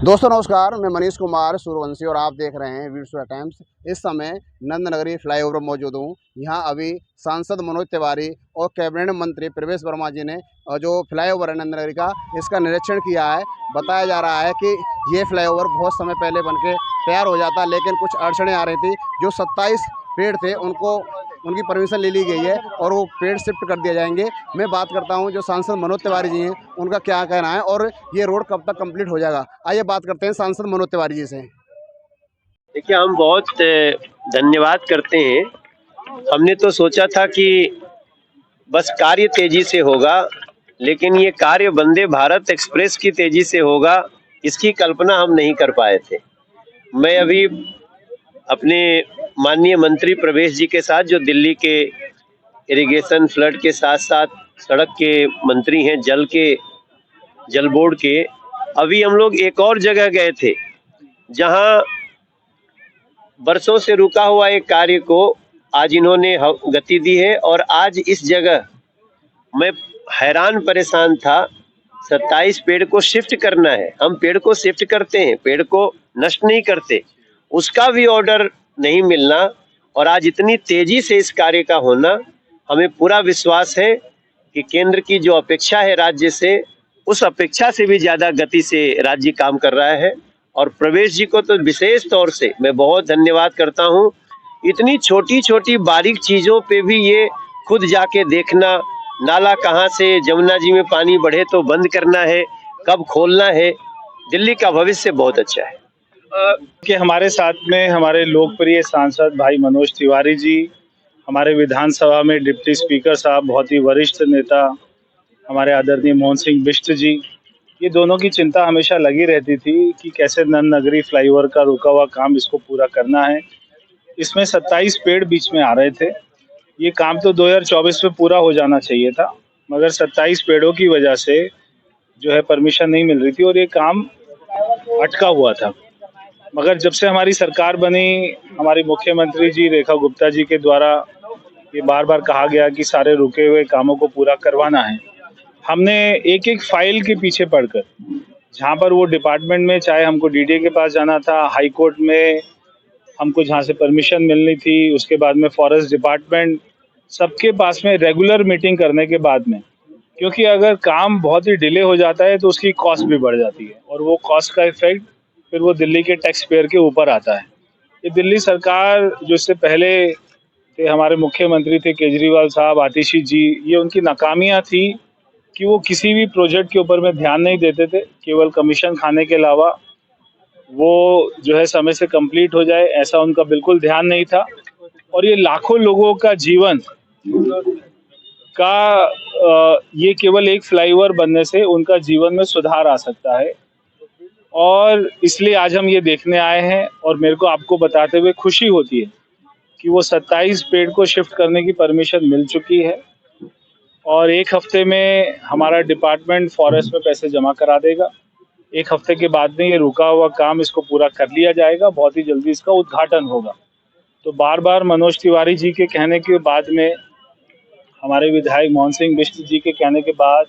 दोस्तों नमस्कार, मैं मनीष कुमार सूर्यवंशी और आप देख रहे हैं वीर टाइम्स। इस समय नंदनगरी फ्लाईओवर मौजूद हूँ। यहाँ अभी सांसद मनोज तिवारी और कैबिनेट मंत्री प्रवेश वर्मा जी ने जो फ्लाईओवर है नंदनगरी का, इसका निरीक्षण किया है। बताया जा रहा है कि ये फ्लाईओवर बहुत समय पहले बनके तैयार हो जाता, लेकिन कुछ अड़चनें आ रही थी। जो 27 पेड़ थे उनकी परमिशन ले ली गई है और वो पेड़ शिफ्ट कर दिए जाएंगे। मैं बात करता हूं जो सांसद मनोज तिवारी जी हैं, उनका क्या कहना है और ये रोड कब तक कंप्लीट हो जाएगा। आइए बात करते हैं सांसद मनोज तिवारी जी से। देखिए, हम बहुत धन्यवाद करते हैं। हमने तो सोचा था कि बस कार्य तेजी से होगा, लेकिन ये कार्य वंदे भारत एक्सप्रेस की तेजी से होगा, इसकी कल्पना हम नहीं कर पाए थे। मैं अभी अपने माननीय मंत्री प्रवेश जी के साथ, जो दिल्ली के इरिगेशन फ्लड के साथ साथ सड़क के मंत्री हैं, जल बोर्ड के, अभी हम लोग एक और जगह गए थे जहां बरसों से रुका हुआ एक कार्य को आज इन्होंने गति दी है। और आज इस जगह मैं हैरान परेशान था। 27 पेड़ को शिफ्ट करना है। हम पेड़ को शिफ्ट करते हैं, पेड़ को नष्ट नहीं करते, उसका भी ऑर्डर नहीं मिलना और आज इतनी तेजी से इस कार्य का होना, हमें पूरा विश्वास है कि केंद्र की जो अपेक्षा है राज्य से, उस अपेक्षा से भी ज्यादा गति से राज्य काम कर रहा है। और प्रवेश जी को तो विशेष तौर से मैं बहुत धन्यवाद करता हूँ। इतनी छोटी छोटी बारीक चीजों पे भी ये खुद जाके देखना, नाला कहाँ से जमुना जी में पानी बढ़े तो बंद करना है, कब खोलना है। दिल्ली का भविष्य बहुत अच्छा है। कि हमारे साथ में हमारे लोकप्रिय सांसद भाई मनोज तिवारी जी, हमारे विधानसभा में डिप्टी स्पीकर साहब, बहुत ही वरिष्ठ नेता हमारे आदरणीय मोहन सिंह बिष्ट जी, ये दोनों की चिंता हमेशा लगी रहती थी कि कैसे नंदनगरी फ्लाईओवर का रुका हुआ काम इसको पूरा करना है। इसमें 27 पेड़ बीच में आ रहे थे। ये काम तो 2024 में पूरा हो जाना चाहिए था, मगर 27 पेड़ों की वजह से जो है परमिशन नहीं मिल रही थी और ये काम अटका हुआ था। मगर जब से हमारी सरकार बनी, हमारी मुख्यमंत्री जी रेखा गुप्ता जी के द्वारा ये बार बार कहा गया कि सारे रुके हुए कामों को पूरा करवाना है। हमने एक एक फाइल के पीछे पढ़कर, जहाँ पर वो डिपार्टमेंट में, चाहे हमको डीडीए के पास जाना था, हाई कोर्ट में हमको जहाँ से परमिशन मिलनी थी, उसके बाद में फॉरेस्ट डिपार्टमेंट, सबके पास में रेगुलर मीटिंग करने के बाद में, क्योंकि अगर काम बहुत ही डिले हो जाता है तो उसकी कॉस्ट भी बढ़ जाती है और वो कॉस्ट का इफेक्ट फिर वो दिल्ली के टैक्स पेयर के ऊपर आता है। ये दिल्ली सरकार, जो इससे पहले थे हमारे मुख्यमंत्री थे केजरीवाल साहब, आतिशी जी, ये उनकी नाकामियां थी कि वो किसी भी प्रोजेक्ट के ऊपर में ध्यान नहीं देते थे। केवल कमीशन खाने के अलावा वो जो है समय से कंप्लीट हो जाए, ऐसा उनका बिल्कुल ध्यान नहीं था। और ये लाखों लोगों का जीवन का ये केवल एक फ्लाईओवर बनने से उनका जीवन में सुधार आ सकता है। और इसलिए आज हम ये देखने आए हैं और मेरे को आपको बताते हुए खुशी होती है कि वो 27 पेड़ को शिफ्ट करने की परमिशन मिल चुकी है और एक हफ्ते में हमारा डिपार्टमेंट फॉरेस्ट में पैसे जमा करा देगा। एक हफ्ते के बाद में ये रुका हुआ काम इसको पूरा कर लिया जाएगा। बहुत ही जल्दी इसका उद्घाटन होगा। तो बार बार मनोज तिवारी जी के कहने के बाद में, हमारे विधायक मोहन सिंह बिष्ट जी के कहने के बाद,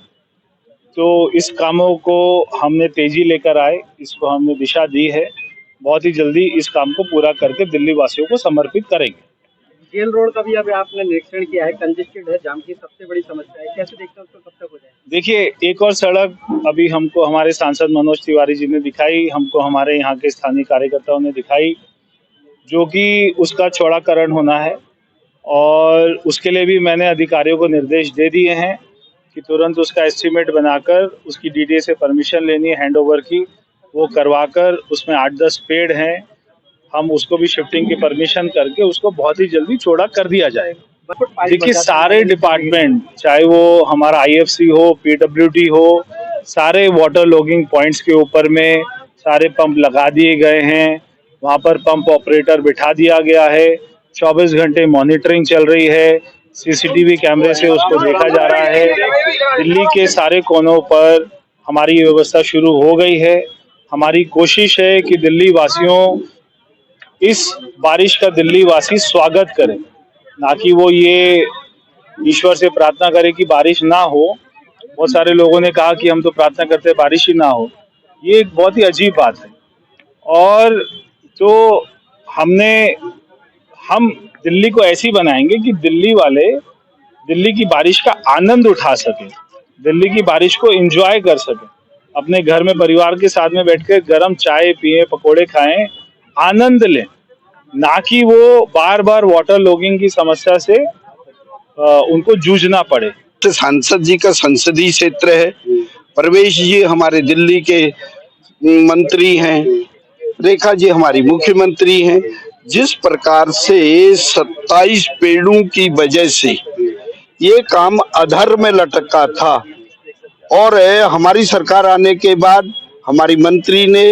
तो इस कामों को हमने तेजी लेकर आए, इसको हमने दिशा दी है। बहुत ही जल्दी इस काम को पूरा करके दिल्ली वासियों को समर्पित करेंगे। जेल रोड का भी अभी आपने निरीक्षण किया है, कंजेस्टेड है, जाम की सबसे बड़ी समस्या है, कैसे देखते हैं उसको, कब तक हो जाए? देखिए, एक और सड़क अभी हमको हमारे सांसद मनोज तिवारी जी ने दिखाई, हमको हमारे यहाँ के स्थानीय कार्यकर्ताओं ने दिखाई, जो कि उसका चौड़ाकरण होना है। और उसके लिए भी मैंने अधिकारियों को निर्देश दे दिए हैं कि तुरंत उसका एस्टीमेट बनाकर उसकी डीडीए से परमिशन लेनी है हैंडओवर की, वो करवाकर उसमें 8-10 पेड़ हैं, हम उसको भी शिफ्टिंग की परमिशन करके उसको बहुत ही जल्दी चौड़ा कर दिया जाएगा। देखिए, सारे डिपार्टमेंट, चाहे वो हमारा आईएफसी हो, पीडब्ल्यूडी हो, सारे वाटर लॉगिंग पॉइंट्स के ऊपर में सारे पंप लगा दिए गए हैं। वहाँ पर पंप ऑपरेटर बिठा दिया गया है। 24 घंटे मॉनिटरिंग चल रही है। सीसीटीवी कैमरे से उसको देखा जा रहा है। दिल्ली के सारे कोनों पर हमारी ये व्यवस्था शुरू हो गई है। हमारी कोशिश है कि दिल्ली वासियों, इस बारिश का दिल्ली वासी स्वागत करें, ना कि वो ये ईश्वर से प्रार्थना करें कि बारिश ना हो। बहुत सारे लोगों ने कहा कि हम तो प्रार्थना करते हैं बारिश ही ना हो। ये एक बहुत ही अजीब बात है। और तो हम दिल्ली को ऐसी बनाएंगे कि दिल्ली वाले दिल्ली की बारिश का आनंद उठा सकें, दिल्ली की बारिश को एंजॉय कर सकें, अपने घर में परिवार के साथ में बैठकर गरम चाय पिए, पकोड़े खाएं, आनंद लें, ना कि वो बार बार वाटर लॉगिंग की समस्या से उनको जूझना पड़े। सांसद जी का संसदीय क्षेत्र है। परवेश जी हमारे दिल्ली के मंत्री हैं, रेखा जी हमारी मुख्यमंत्री हैं। जिस प्रकार से 27 पेड़ों की वजह से ये काम अधर में लटका था और हमारी सरकार आने के बाद हमारी मंत्री ने,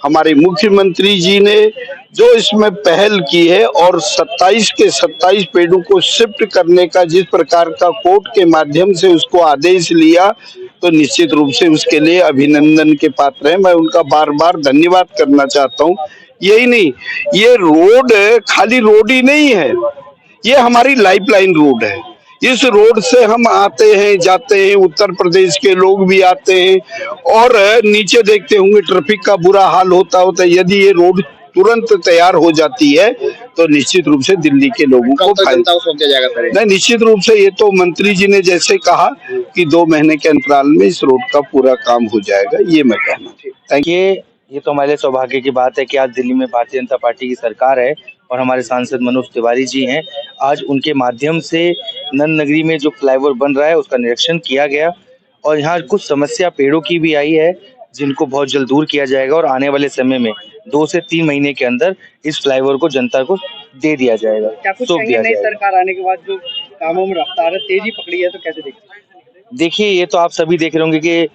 हमारे मुख्यमंत्री जी ने जो इसमें पहल की है और 27 के 27 पेड़ों को शिफ्ट करने का जिस प्रकार का कोर्ट के माध्यम से उसको आदेश लिया, तो निश्चित रूप से उसके लिए अभिनंदन के पात्र हैं। मैं उनका बार बार धन्यवाद करना चाहता हूं। यही नहीं, ये रोड खाली रोड ही नहीं है, ये हमारी लाइफलाइन रोड है। इस रोड से हम आते हैं, जाते हैं, उत्तर प्रदेश के लोग भी आते हैं और नीचे देखते होंगे ट्रैफिक का बुरा हाल होता है। यदि ये रोड तुरंत तैयार हो जाती है तो निश्चित रूप से दिल्ली के लोगों को फायदा जाएगा। नहीं, निश्चित रूप से ये तो मंत्री जी ने जैसे कहा कि 2 महीने के अंतराल में इस रोड का पूरा काम हो जाएगा, ये मैं कहना चाहूँ। ये तो हमारे लिए सौभाग्य की बात है कि आज दिल्ली में भारतीय जनता पार्टी की सरकार है और हमारे सांसद मनोज तिवारी जी हैं। आज उनके माध्यम से नंद नगरी में जो फ्लाईओवर बन रहा है उसका निरीक्षण किया गया और यहाँ कुछ समस्या पेड़ों की भी आई है जिनको बहुत जल्द दूर किया जाएगा और आने वाले समय में 2 से 3 महीने के अंदर इस फ्लाईओवर को जनता को दे दिया जाएगा। क्या कुछ कहेंगे नई सरकार आने के बाद जो कामों में रफ्तार तेजी पकड़ी है, तो कैसे देखते हैं? देखिए, ये तो आप सभी देख रहे होंगे कि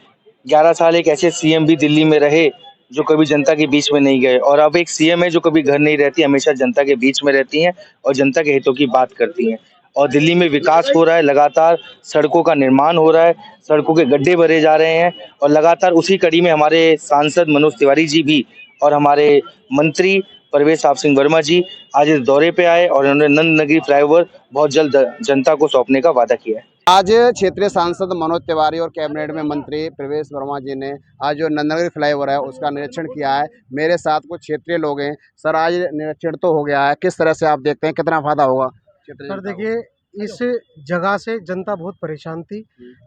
11 साल एक ऐसे सीएम भी दिल्ली में रहे जो कभी जनता के बीच में नहीं गए और अब एक सीएम है जो कभी घर नहीं रहती, हमेशा जनता के बीच में रहती हैं और जनता के हितों की बात करती हैं। और दिल्ली में विकास हो रहा है, लगातार सड़कों का निर्माण हो रहा है, सड़कों के गड्ढे भरे जा रहे हैं और लगातार उसी कड़ी में हमारे सांसद मनोज तिवारी जी भी और हमारे मंत्री परवेश सिंह वर्मा जी आज इस दौरे पे आए और उन्होंने नंद नगरी फ्लाईओवर बहुत जल्द जनता को सौंपने का वादा किया है। आज क्षेत्रीय सांसद मनोज तिवारी और कैबिनेट में मंत्री प्रवेश वर्मा जी ने आज जो नंदनगरी फ्लाईओवर है उसका निरीक्षण किया है। मेरे साथ कुछ क्षेत्रीय लोग हैं। सर, आज निरीक्षण तो हो गया है, किस तरह से आप देखते हैं, कितना फायदा होगा? सर देखिए, इस जगह से जनता बहुत परेशान थी।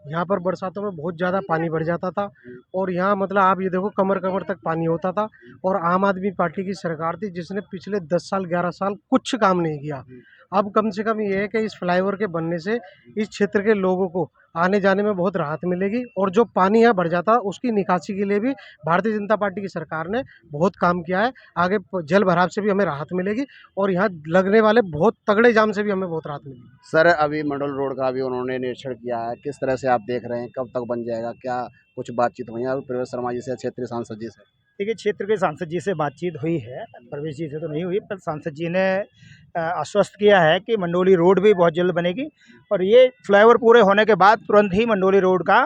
यहाँ पर बरसातों में बहुत ज़्यादा पानी बढ़ जाता था और यहाँ मतलब आप ये देखो कमर कमर तक पानी होता था और आम आदमी पार्टी की सरकार थी जिसने पिछले 10 साल 11 साल कुछ काम नहीं किया। अब कम से कम ये है कि इस फ्लाईओवर के बनने से इस क्षेत्र के लोगों को आने जाने में बहुत राहत मिलेगी और जो पानी यहाँ बढ़ जाता उसकी निकासी के लिए भी भारतीय जनता पार्टी की सरकार ने बहुत काम किया है। आगे जल भराव से भी हमें राहत मिलेगी और यहाँ लगने वाले बहुत तगड़े जाम से भी हमें बहुत राहत मिलेगी। सर, अभी मंडल रोड का भी उन्होंने निरीक्षण किया है, किस तरह से आप देख रहे हैं, कब तक बन जाएगा, क्या कुछ बातचीत हुई है प्रवेश शर्मा जी से, क्षेत्रीय सांसद जी से? देखिए, क्षेत्र के सांसद जी से बातचीत हुई है, प्रवेश जी से तो नहीं हुई, पर सांसद जी ने आश्वस्त किया है कि मंडोली रोड भी बहुत जल्द बनेगी और ये फ्लाईओवर पूरे होने के बाद तुरंत ही मंडोली रोड का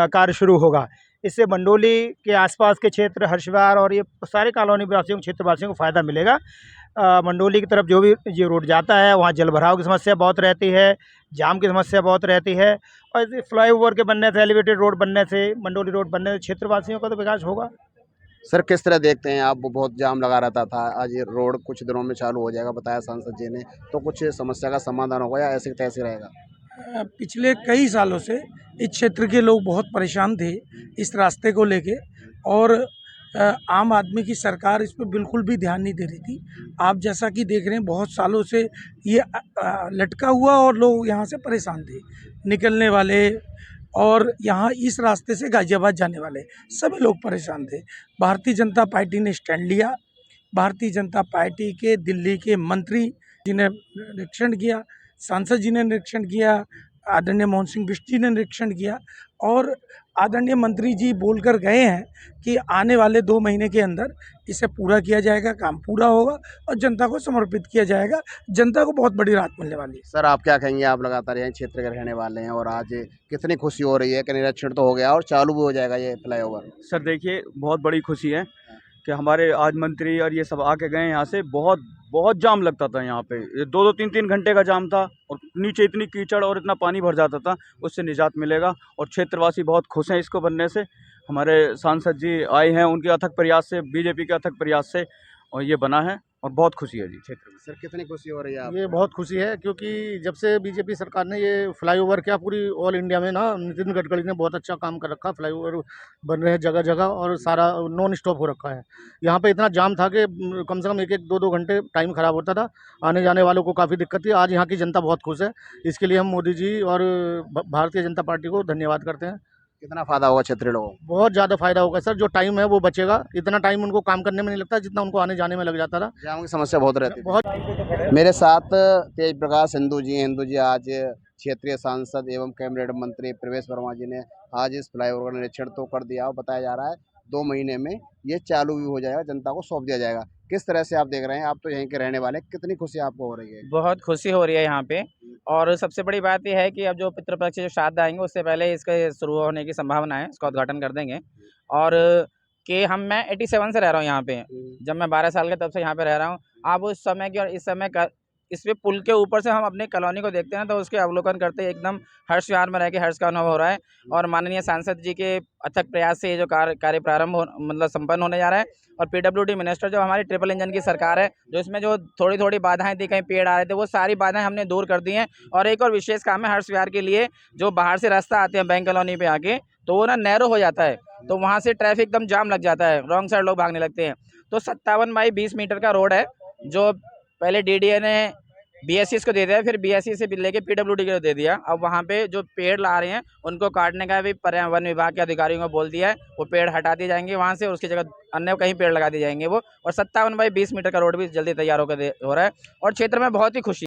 कार्य शुरू होगा। इससे मंडोली के आसपास के क्षेत्र, हर्षवार और ये सारे कॉलोनी वासियों, क्षेत्रवासियों को फ़ायदा मिलेगा। मंडोली की तरफ जो भी ये रोड जाता है वहाँ जल भराव की समस्या बहुत रहती है, जाम की समस्या बहुत रहती है और इस फ्लाईओवर के बनने से, एलिवेटेड रोड बनने से, मंडोली रोड बनने से क्षेत्रवासियों का तो विकास होगा। सर, किस तरह देखते हैं आप? बहुत जाम लगा रहता था, आज ये रोड कुछ दिनों में चालू हो जाएगा बताया सांसद जी ने, तो कुछ समस्या का समाधान होगा या ऐसे तैसे रहेगा? पिछले कई सालों से इस क्षेत्र के लोग बहुत परेशान थे इस रास्ते को लेके और आम आदमी की सरकार इस पर बिल्कुल भी ध्यान नहीं दे रही थी। आप जैसा कि देख रहे हैं बहुत सालों से ये लटका हुआ और लोग यहाँ से परेशान थे, निकलने वाले और यहाँ इस रास्ते से गाजियाबाद जाने वाले सभी लोग परेशान थे। भारतीय जनता पार्टी ने स्टैंड लिया। भारतीय जनता पार्टी के दिल्ली के मंत्री जी ने निरीक्षण किया, सांसद जी ने निरीक्षण किया, आदरणीय मोहन सिंह बिष्ट जी ने निरीक्षण किया और आदरणीय मंत्री जी बोलकर गए हैं कि आने वाले 2 महीने के अंदर इसे पूरा किया जाएगा, काम पूरा होगा और जनता को समर्पित किया जाएगा। जनता को बहुत बड़ी राहत मिलने वाली है। सर, आप क्या कहेंगे? आप लगातार यहाँ क्षेत्र के रहने वाले हैं और आज कितनी खुशी हो रही है कि निरीक्षण तो हो गया और चालू भी हो जाएगा ये फ्लाईओवर? सर देखिए, बहुत बड़ी खुशी है कि हमारे आज मंत्री और ये सब आके गए यहाँ से। बहुत जाम लगता था यहाँ पे, 2-2, 3-3 घंटे का जाम था और नीचे इतनी कीचड़ और इतना पानी भर जाता था, उससे निजात मिलेगा और क्षेत्रवासी बहुत खुश हैं इसको बनने से। हमारे सांसद जी आए हैं, उनके अथक प्रयास से, बीजेपी के अथक प्रयास से और ये बना है और बहुत खुशी है जी क्षेत्र में। सर कितनी खुशी हो रही है आप? ये बहुत खुशी है क्योंकि जब से बीजेपी सरकार ने ये फ्लाईओवर किया पूरी ऑल इंडिया में ना, नितिन गडकरी ने बहुत अच्छा काम कर रखा। फ्लाईओवर बन रहे हैं जगह जगह और सारा नॉन स्टॉप हो रखा है। यहाँ पे इतना जाम था कि कम से कम एक एक दो दो घंटे टाइम ख़राब होता था, आने जाने वालों को काफ़ी दिक्कत थी। आज यहाँ की जनता बहुत खुश है, इसके लिए हम मोदी जी और भारतीय जनता पार्टी को धन्यवाद करते हैं। कितना फायदा होगा क्षेत्रीय लोगों को? बहुत ज़्यादा फायदा होगा सर, जो टाइम है वो बचेगा। इतना टाइम उनको काम करने में नहीं लगता जितना उनको आने जाने में लग जाता था। जाम की समस्या बहुत रहती है। बहुत मेरे साथ तेज प्रकाश हिंदू जी। हिंदू जी आज क्षेत्रीय सांसद एवं कैबिनेट मंत्री प्रवेश वर्मा जी ने आज इस फ्लाईओवर का निरीक्षण तो कर दिया और बताया जा रहा है 2 महीने में ये चालू भी हो जाएगा, जनता को सौंप दिया जाएगा। किस तरह से आप देख रहे हैं? आप तो यहीं के रहने वाले, कितनी खुशी आपको हो रही है? बहुत खुशी हो रही है यहाँ पे। और सबसे बड़ी बात यह है कि अब जो पितृपक्ष जो श्राद्ध आएंगे उससे पहले इसके शुरू होने की संभावना है, इसका उद्घाटन कर देंगे। और कि मैं 87 से रह रहा हूँ यहाँ पे, जब मैं 12 साल के तब से यहाँ पे रह रहा हूँ। अब उस समय की और इस समय का इस पे पुल के ऊपर से हम अपनी कॉलोनी को देखते हैं तो उसके अवलोकन करते ही एकदम हर्ष विहार में रह के हर्ष का अनुभव हो रहा है। और माननीय सांसद जी के अथक प्रयास से ये जो कार्य प्रारंभ मतलब संपन्न होने जा रहा है। और पीडब्ल्यूडी मिनिस्टर जो हमारी ट्रिपल इंजन की सरकार है, जो इसमें जो थोड़ी थोड़ी बाधाएं थी, कहीं पेड़ आ रहे थे, वो सारी बाधाएं हमने दूर कर दी हैं। और एक और विशेष काम है हर्ष विहार के लिए, जो बाहर से रास्ता आते हैं बैंक कॉलोनी पे आके, तो वो ना नैरो हो जाता है, तो वहाँ से ट्रैफिक एकदम जाम लग जाता है, रॉन्ग साइड लोग भागने लगते हैं। तो 57 बाई 20 मीटर का रोड है, जो पहले डीडीए ने बीएससी को दे दिया, फिर बीएससी से लेके पीडब्ल्यूडी को दे दिया। अब वहाँ पे जो पेड़ ला रहे हैं उनको काटने का भी पर्यावरण विभाग के अधिकारियों को बोल दिया है, वो पेड़ हटा दिए जाएंगे वहाँ से, उसकी जगह अन्य कहीं पेड़ लगा दिए जाएंगे वो। और 57 बाई 20 मीटर का रोड भी जल्दी तैयार हो रहा है और क्षेत्र में बहुत ही खुशी